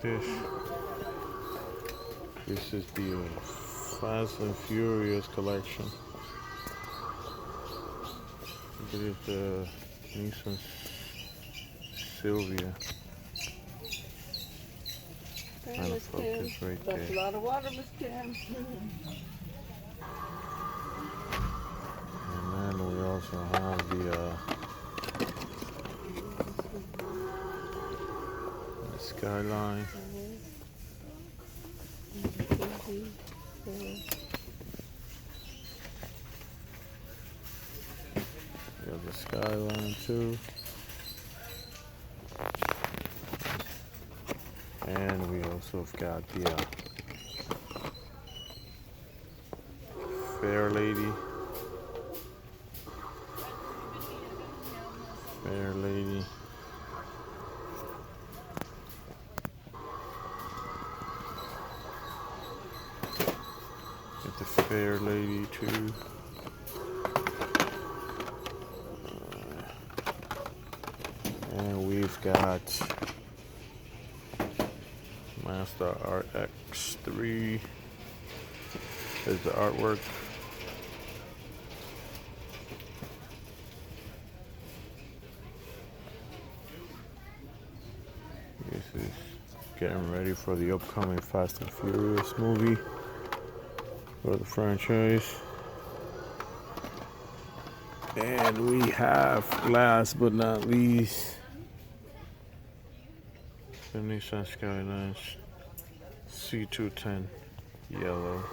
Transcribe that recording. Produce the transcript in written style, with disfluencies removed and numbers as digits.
this. This is the Fast and Furious collection. Look at the Nissan Sylvia. Kind of focus right there. That's a lot of water, Miss Kim. And then we also have the Skyline. We have the Skyline too. And we also have got the Fair Lady. Fair Lady. Get the Fair Lady too. And we've got Mazda RX-3. There's the artwork. This is getting ready for the upcoming Fast and Furious movie for the franchise. And we have, last but not least, the Nissan Skyline C210 yellow.